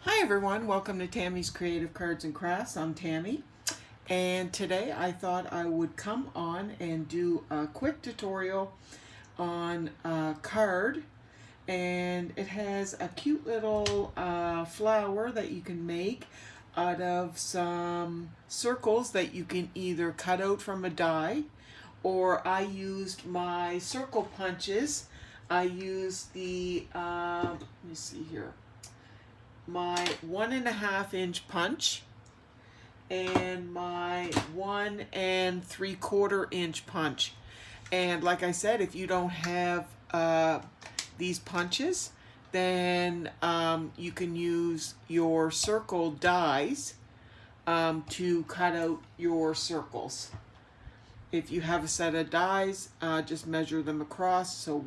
Hi everyone, welcome to Tammy's Creative Cards and Crafts. I'm Tammy, and today I thought I would come on and do a quick tutorial on a card, and it has a cute little flower that you can make out of some circles that you can either cut out from a die, or I used my circle punches. I used let me see here, my 1.5 inch punch and my 1 3/4 inch punch. And like I said, if you don't have these punches, then you can use your circle dies to cut out your circles. If you have a set of dies, just measure them across. So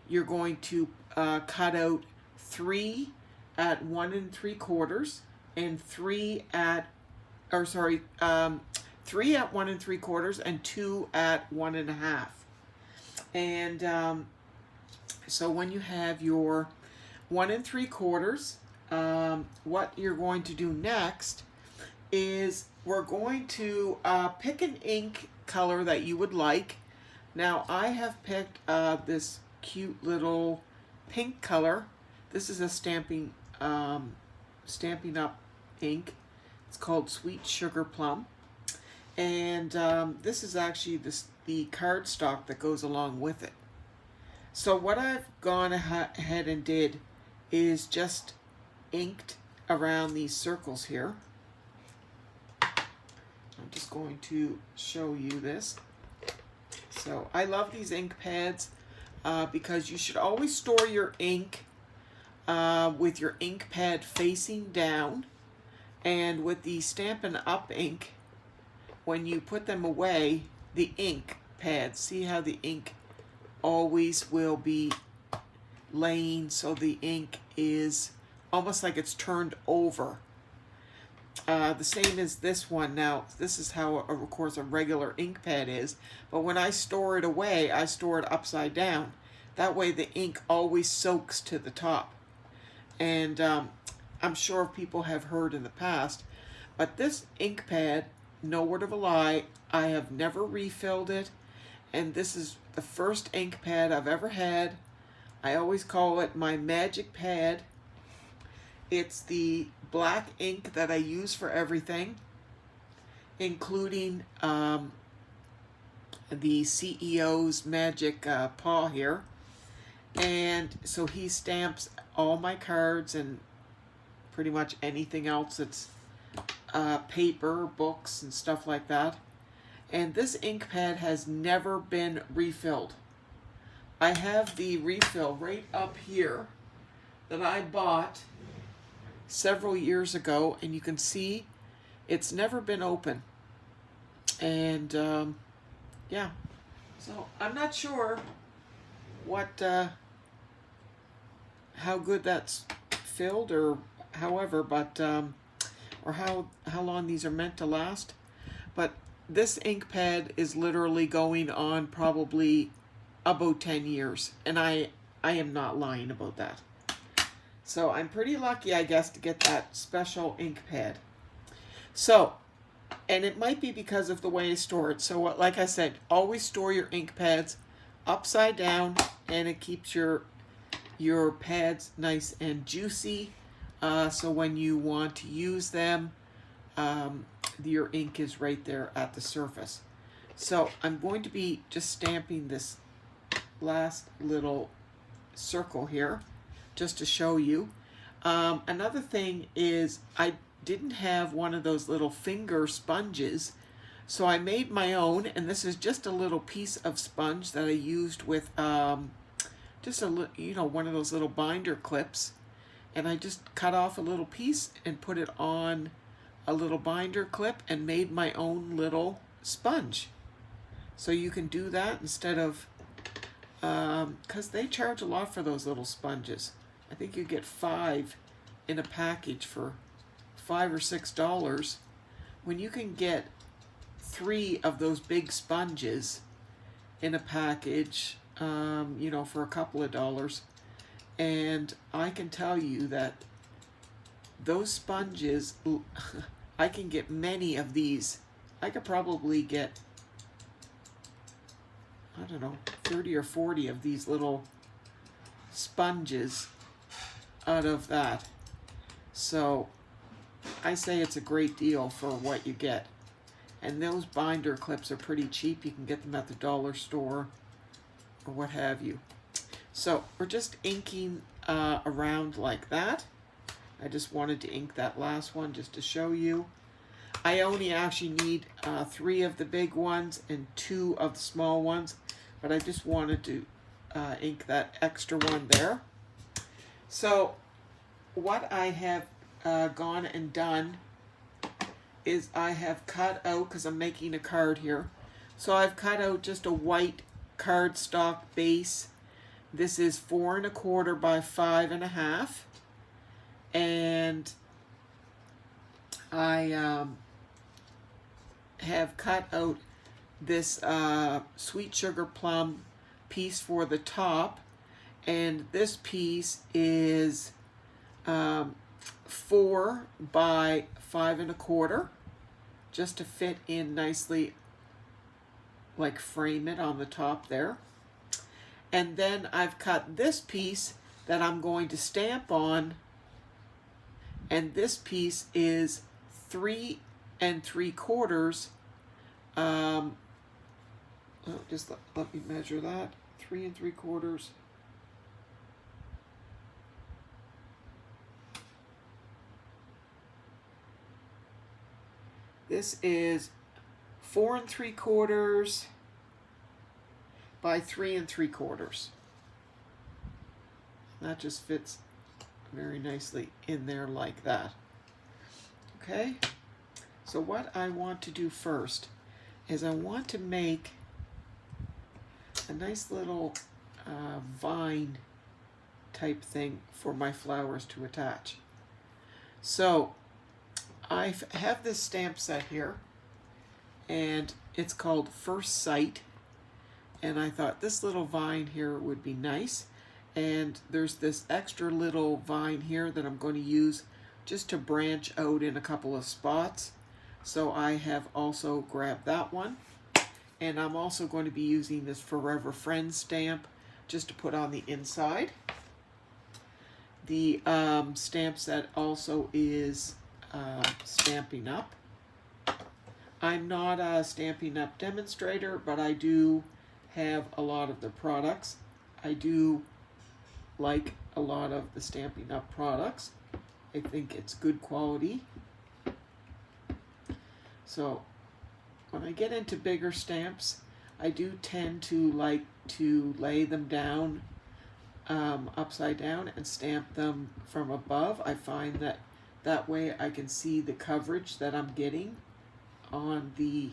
you're going to cut out 3 at 1 3/4 and 3 at, or sorry, 3 at 1 3/4 and 2 at 1.5. And so when you have your 1 3/4, what you're going to do next is we're going to pick an ink color that you would like. Now I have picked this cute little pink color. This is a Stampin' Up ink. It's called Sweet Sugar Plum, and this is actually the cardstock that goes along with it. So what I've gone ahead and did is just inked around these circles here. I'm just going to show you this. So I love these ink pads because you should always store your ink with your ink pad facing down, and with the Stampin' Up ink, when you put them away, the ink pads, see how the ink always will be laying, so the ink is almost like it's turned over. The same as this one. Now this is how of course a regular ink pad is, but when I store it away, I store it upside down. That way the ink always soaks to the top. And I'm sure people have heard in the past, but this ink pad, no word of a lie, I have never refilled it, and this is the first ink pad I've ever had. I always call it my magic pad. It's the black ink that I use for everything, including the CEO's magic paw here. And so he stamps all my cards and pretty much anything else that's paper, books, and stuff like that. And this ink pad has never been refilled. I have the refill right up here that I bought several years ago, and you can see it's never been open. And yeah, so I'm not sure what how good that's filled or however, but or how long these are meant to last. But this ink pad is literally going on probably about 10 years, and I am not lying about that. So I'm pretty lucky, I guess, to get that special ink pad. So, and it might be because of the way I store it. So like I said, always store your ink pads upside down, and it keeps your pads nice and juicy. So when you want to use them, your ink is right there at the surface. So I'm going to be just stamping this last little circle here just to show you. Another thing is I didn't have one of those little finger sponges, so I made my own, and this is just a little piece of sponge that I used with just one of those little binder clips, and I just cut off a little piece and put it on a little binder clip and made my own little sponge. So you can do that instead of, because they charge a lot for those little sponges. I think you get 5 in a package for $5 or $6, when you can get 3 of those big sponges in a package, for a couple of dollars. And I can tell you that those sponges, I can get many of these. I could probably get, I don't know, 30 or 40 of these little sponges out of that. So I say it's a great deal for what you get. And those binder clips are pretty cheap. You can get them at the dollar store or what have you. So we're just inking around like that. I just wanted to ink that last one just to show you. I only actually need 3 of the big ones and 2 of the small ones, but I just wanted to ink that extra one there. So what I have gone and done is I have cut out, because I'm making a card here, so I've cut out just a white cardstock base. This is 4 1/4 by 5 1/2, and I have cut out this sweet sugar plum piece for the top, and this piece is 4 by 5 1/4, just to fit in nicely, like frame it on the top there. And then I've cut this piece that I'm going to stamp on, and this piece is 3 3/4. Just let me measure that. 3 3/4. This is 4 3/4 by 3 3/4. That just fits very nicely in there like that. Okay, so what I want to do first is I want to make a nice little vine type thing for my flowers to attach. So I have this stamp set here, and it's called First Sight, and I thought this little vine here would be nice, and there's this extra little vine here that I'm going to use just to branch out in a couple of spots, so I have also grabbed that one. And I'm also going to be using this Forever Friends stamp just to put on the inside. The stamp set also is Stampin' Up. I'm not a Stampin' Up demonstrator, but I do have a lot of the products. I do like a lot of the Stampin' Up products. I think it's good quality. So when I get into bigger stamps, I do tend to like to lay them down upside down and stamp them from above. I find that that way I can see the coverage that I'm getting on the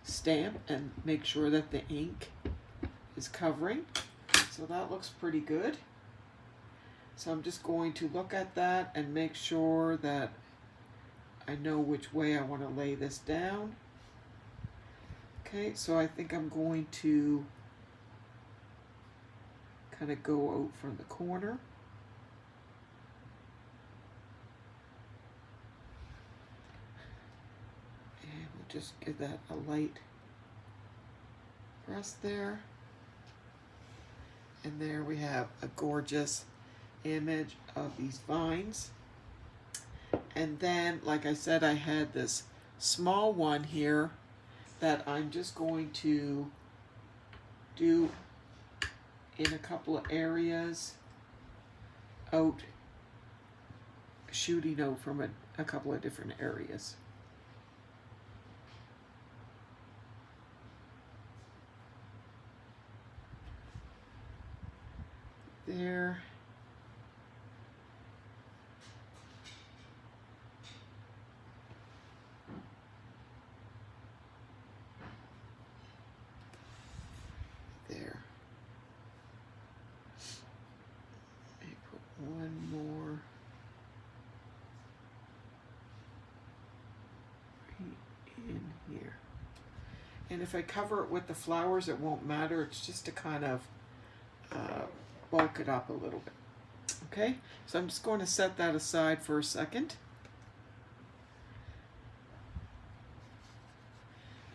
stamp and make sure that the ink is covering. So that looks pretty good. So I'm just going to look at that and make sure that I know which way I want to lay this down. Okay, so I think I'm going to kind of go out from the corner. And we'll just give that a light press there. And there we have a gorgeous image of these vines. And then, like I said, I had this small one here that I'm just going to do in a couple of areas, shooting out from a couple of different areas. There. There. Let me put one more right in here. And if I cover it with the flowers, it won't matter. It's just to kind of bulk it up a little bit. Okay, so I'm just going to set that aside for a second.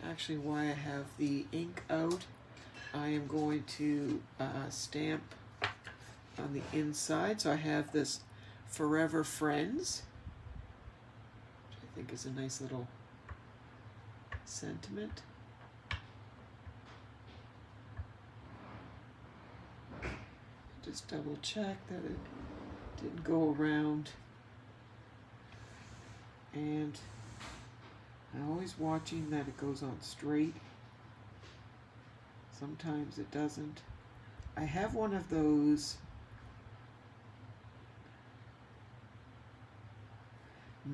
Actually, while I have the ink out, I am going to stamp on the inside. So I have this Forever Friends, which I think is a nice little sentiment. Just double check that it didn't go around. And I'm always watching that it goes on straight. Sometimes it doesn't. I have one of those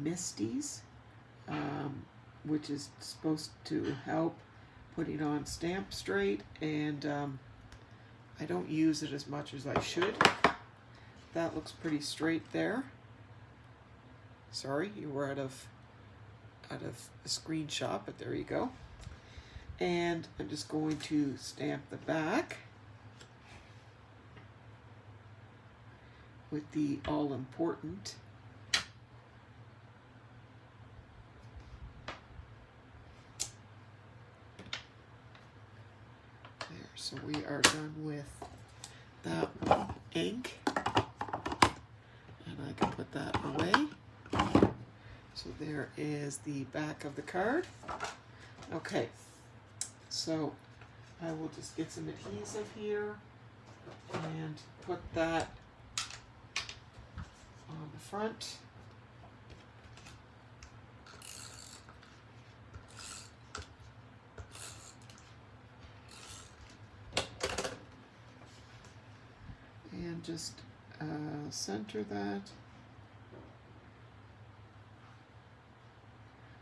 Misties, which is supposed to help putting on stamp straight, and I don't use it as much as I should. That looks pretty straight there. Sorry, you were out of a screenshot, but there you go. And I'm just going to stamp the back with the all-important. There, so we are done with that ink, and I can put that away. So there is the back of the card. Okay, so I will just get some adhesive here and put that on the front. And just center that.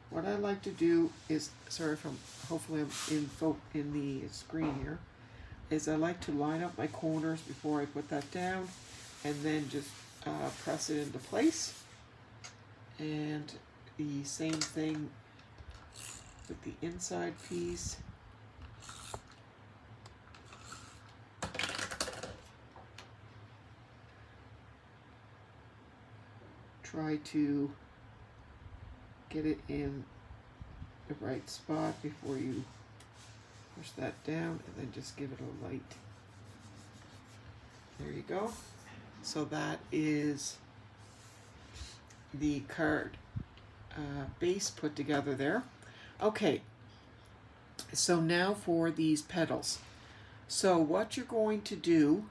What I like to do is, sorry if I'm, hopefully I'm in the screen here, is I like to line up my corners before I put that down, and then just press it into place. And the same thing with the inside piece. Try to get it in the right spot before you push that down, and then just give it a light. There you go. So that is the card base put together there. Okay, so now for these petals. So what you're going to do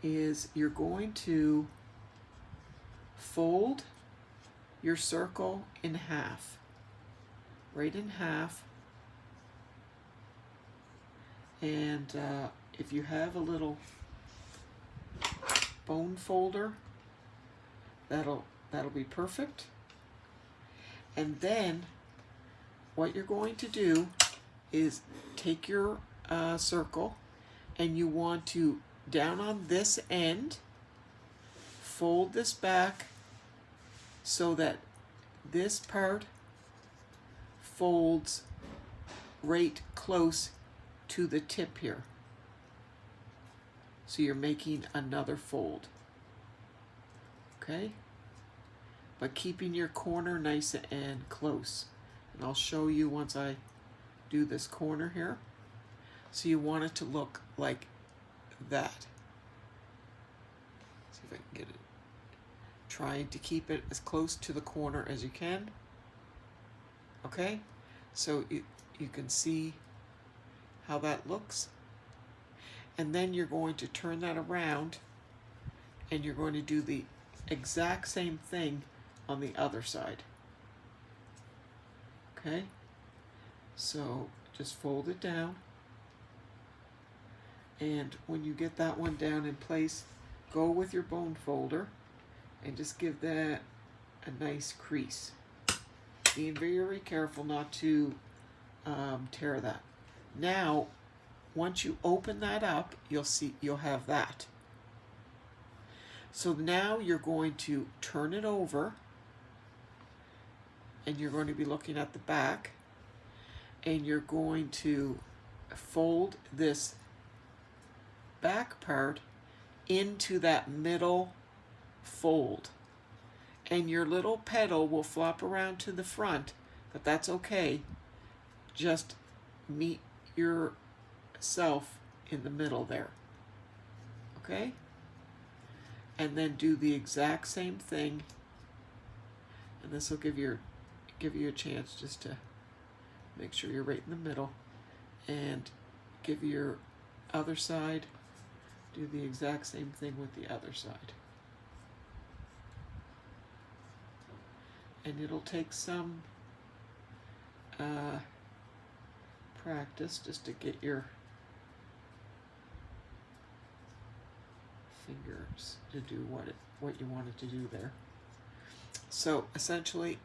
is you're going to fold your circle in half, right in half, and if you have a little bone folder, that'll be perfect. And then what you're going to do is take your circle, and you want to, down on this end, fold this back so that this part folds right close to the tip here. So you're making another fold, okay? But keeping your corner nice and close. And I'll show you once I do this corner here. So you want it to look like that. See if I can get it. Trying to keep it as close to the corner as you can. Okay, so you can see how that looks. And then you're going to turn that around, and you're going to do the exact same thing on the other side. Okay, so just fold it down, and when you get that one down in place, go with your bone folder and just give that a nice crease. Being very careful not to tear that. Now, once you open that up, you'll have that. So now you're going to turn it over, and you're going to be looking at the back, and you're going to fold this back part into that middle fold. And your little petal will flop around to the front, but that's okay. Just meet yourself in the middle there. Okay? And then do the exact same thing. And this will give you a chance just to make sure you're right in the middle. And give your other side, do the exact same thing with the other side. And it'll take some practice just to get your fingers to do what you want it to do there. So essentially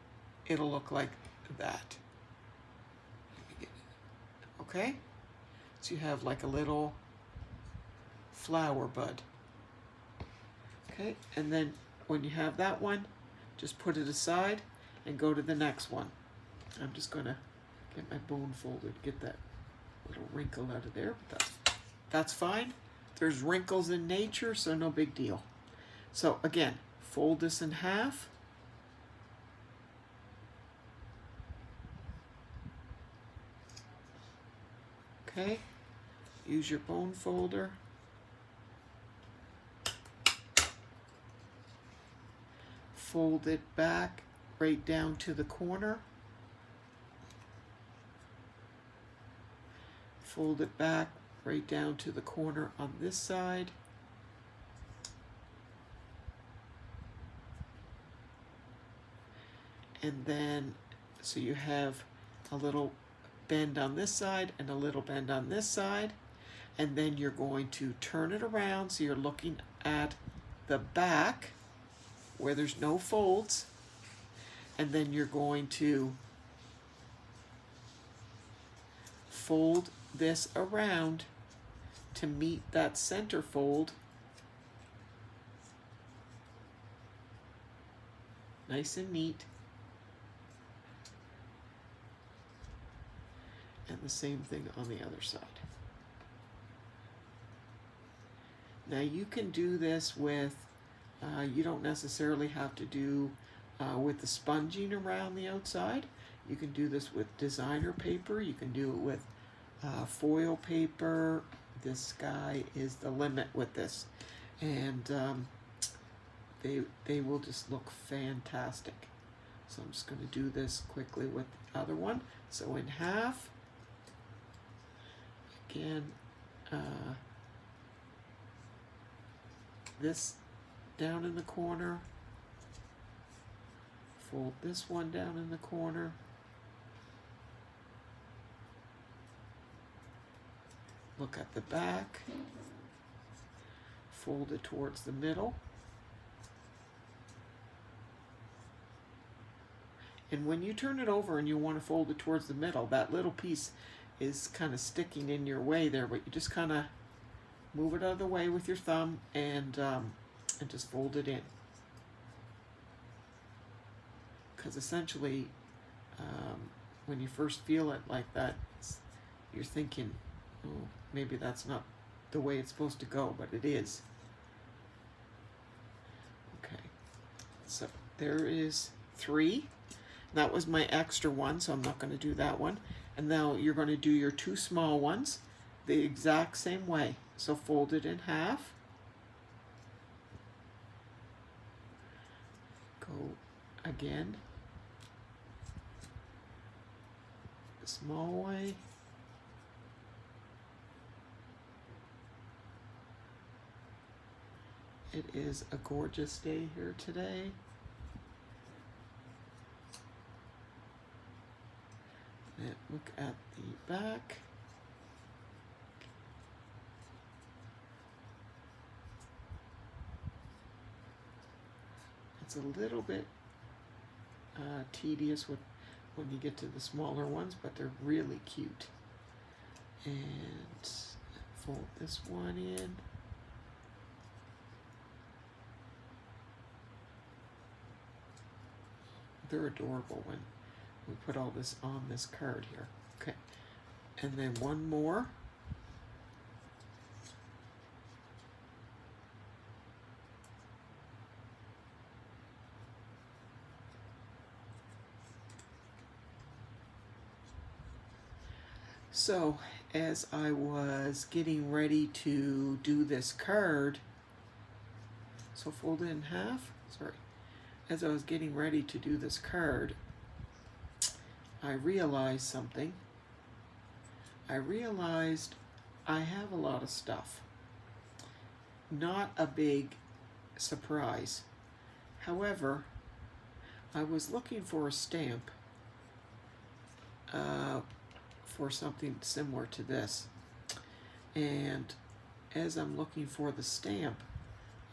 it'll look like that. Okay? So you have like a little flower bud. Okay, and then when you have that one, just put it aside and go to the next one. I'm just gonna get my bone folded, get that little wrinkle out of there, but that's fine. There's wrinkles in nature, so no big deal. So again, fold this in half. Okay, use your bone folder. Fold it back right down to the corner. Fold it back right down to the corner on this side. And then, so you have a little bend on this side and a little bend on this side. And then you're going to turn it around so you're looking at the back where there's no folds, and then you're going to fold this around to meet that center fold. Nice and neat. And the same thing on the other side. Now you can do this with you don't necessarily have to do with the sponging around the outside. You can do this with designer paper. You can do it with foil paper. The sky is the limit with this. And they will just look fantastic. So I'm just going to do this quickly with the other one. So in half, again, this down in the corner, fold this one down in the corner, look at the back, fold it towards the middle, and when you turn it over and you want to fold it towards the middle, that little piece is kind of sticking in your way there, but you just kind of move it out of the way with your thumb and just fold it in. Because essentially, when you first feel it like that, you're thinking, oh, maybe that's not the way it's supposed to go, but it is. Okay, so there is 3. That was my extra one, so I'm not going to do that one. And now you're going to do your 2 small ones the exact same way. So fold it in half. Go again the small way. It is a gorgeous day here today. And look at the back. It's a little bit tedious when you get to the smaller ones, but they're really cute. And fold this one in. They're adorable when we put all this on this card here. Okay, and then one more. So, as I was getting ready to do this card, so fold it in half, sorry. As I was getting ready to do this card, I realized something. I realized I have a lot of stuff. Not a big surprise. However, I was looking for a stamp for something similar to this. And as I'm looking for the stamp,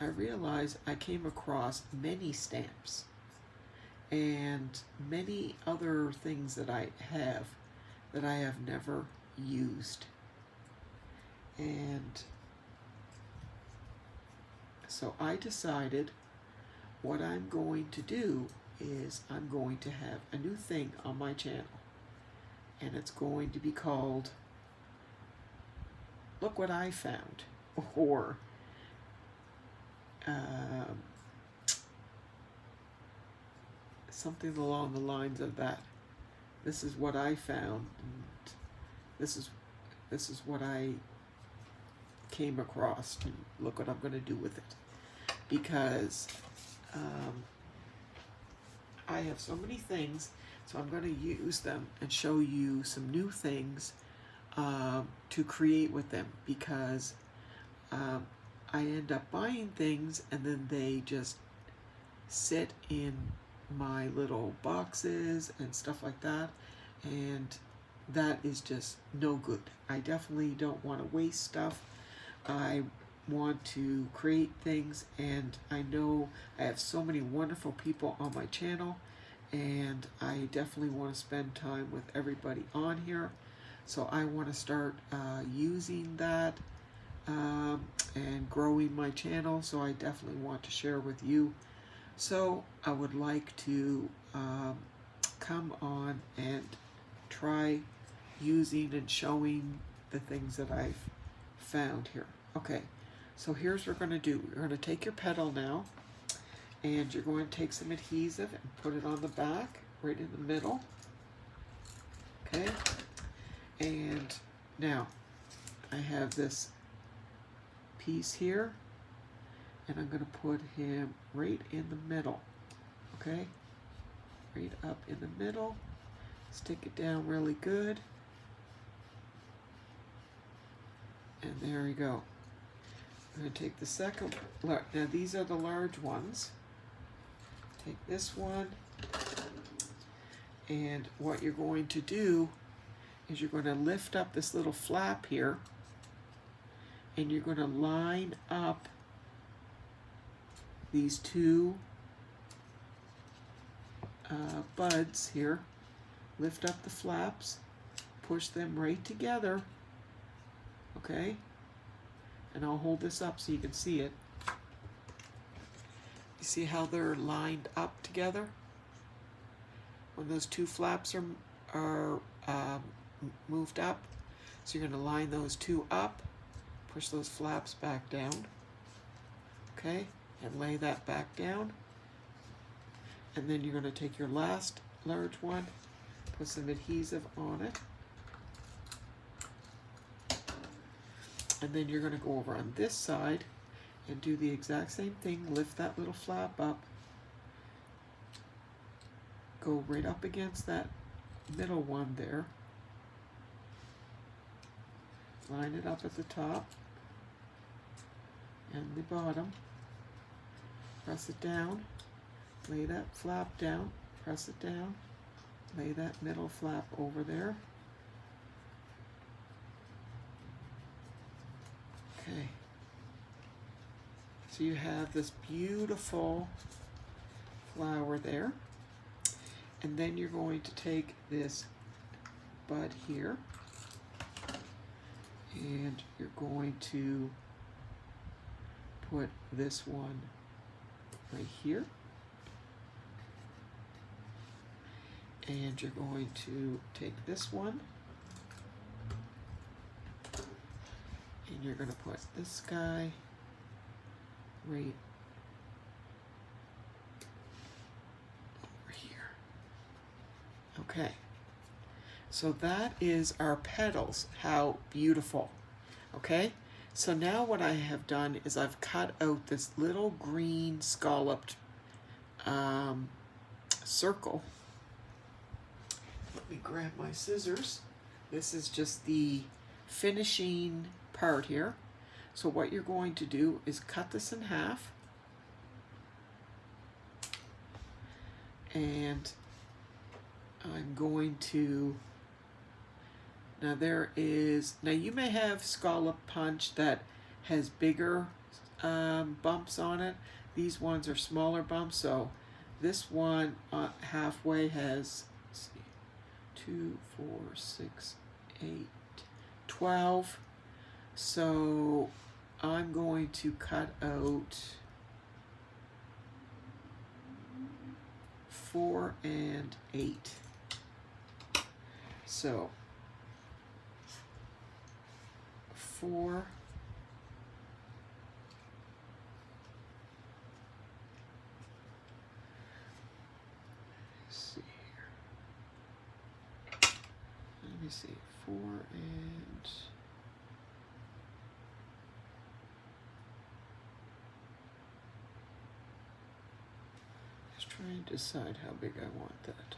I realized I came across many stamps and many other things that I have never used. And so I decided what I'm going to do is I'm going to have a new thing on my channel. And it's going to be called Look What I Found, or something along the lines of that. This is what I found, and this is what I came across, and look what I'm going to do with it. Because I have so many things, so I'm going to use them and show you some new things to create with them, because I end up buying things and then they just sit in my little boxes and stuff like that, and that is just no good. I definitely don't want to waste stuff. I want to create things, and I know I have so many wonderful people on my channel, and I definitely want to spend time with everybody on here. So I want to start using that and growing my channel, so I definitely want to share with you. So I would like to come on and try using and showing the things that I've found here. Okay, so here's what we're going to do. You're going to take your petal now, and you're going to take some adhesive and put it on the back, right in the middle. Okay, and now I have this piece here, and I'm going to put him right in the middle. Okay, right up in the middle. Stick it down really good. And there we go. I'm going to take the second, now these are the large ones. Take this one, and what you're going to do is you're going to lift up this little flap here, and you're going to line up these two buds here. Lift up the flaps, push them right together, okay? And I'll hold this up so you can see it. You see how they're lined up together? When those two flaps are moved up, so you're going to line those two up, push those flaps back down, okay? And lay that back down. And then you're going to take your last large one, put some adhesive on it, and then you're going to go over on this side and do the exact same thing. Lift that little flap up, go right up against that middle one there, line it up at the top and the bottom, press it down, lay that flap down, press it down, lay that middle flap over there. Okay. So you have this beautiful flower there. And then you're going to take this bud here, and you're going to put this one right here. And you're going to take this one, and you're going to put this guy right over here. Okay, So that is our petals. How beautiful. Okay, so now what I have done is I've cut out this little green scalloped circle. Let me grab my scissors. This is just the finishing part here. So what you're going to do is cut this in half. And I'm going to, now you may have scallop punch that has bigger bumps on it. These ones are smaller bumps, so this one halfway has, let's see, 2, 4, 6, 8, 12. So I'm going to cut out 4 and 8. So 4, let's see here. Let me see, 4 and just trying to decide how big I want that.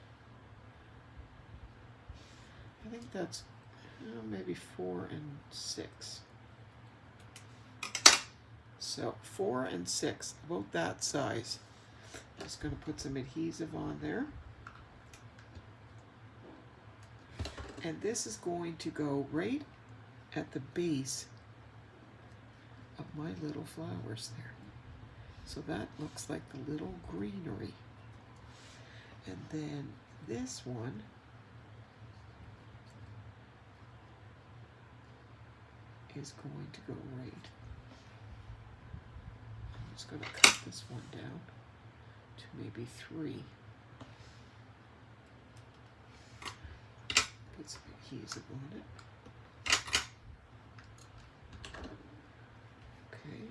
I think that's maybe 4 and 6. So 4 and 6, about that size. Just going to put some adhesive on there. And this is going to go right at the base of my little flowers there. So that looks like the little greenery. And then this one is going to go right. I'm just going to cut this one down to maybe 3. Put some adhesive on it. Okay.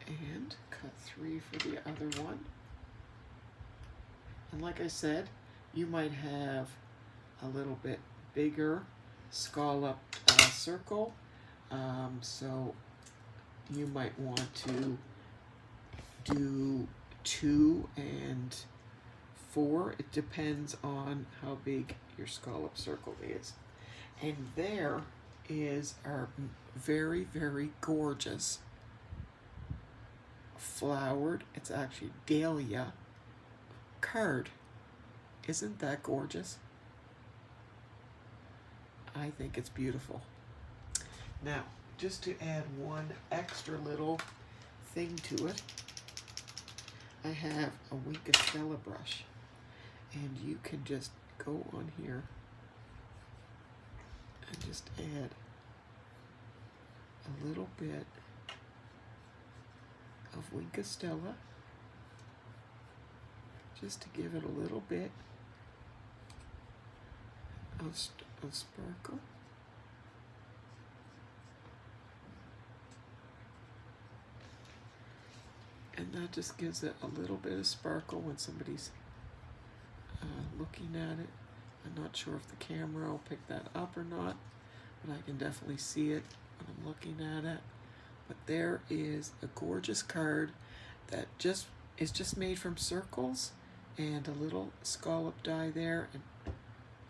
And cut 3 for the other one. And like I said, you might have a little bit bigger scalloped circle, so you might want to do 2 and 4. It depends on how big your scallop circle is. And there is our very, very gorgeous flowered, it's actually dahlia card. Isn't that gorgeous? I think it's beautiful. Now, just to add one extra little thing to it, I have a Wink Stella brush, and you can just go on here and just add a little bit of Wink Stella, just to give it a little bit of sparkle. And that just gives it a little bit of sparkle when somebody's looking at it. I'm not sure if the camera will pick that up or not, but I can definitely see it when I'm looking at it. But there is a gorgeous card that is just made from circles and a little scallop die there and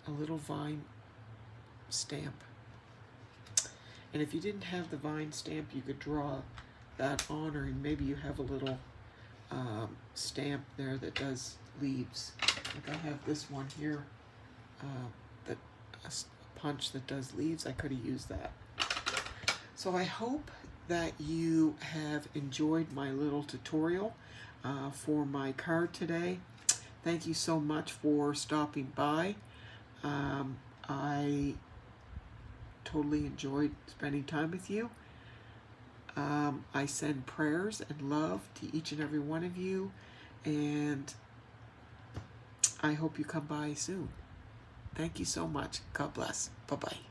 a little vine stamp. And if you didn't have the vine stamp, you could draw that on, or maybe you have a little stamp there that does leaves. Like I have this one here, that a punch that does leaves. I could have used that. So I hope that you have enjoyed my little tutorial for my card today. Thank you so much for stopping by. I totally enjoyed spending time with you. I send prayers and love to each and every one of you, and I hope you come by soon. Thank you so much. God bless. Bye-bye.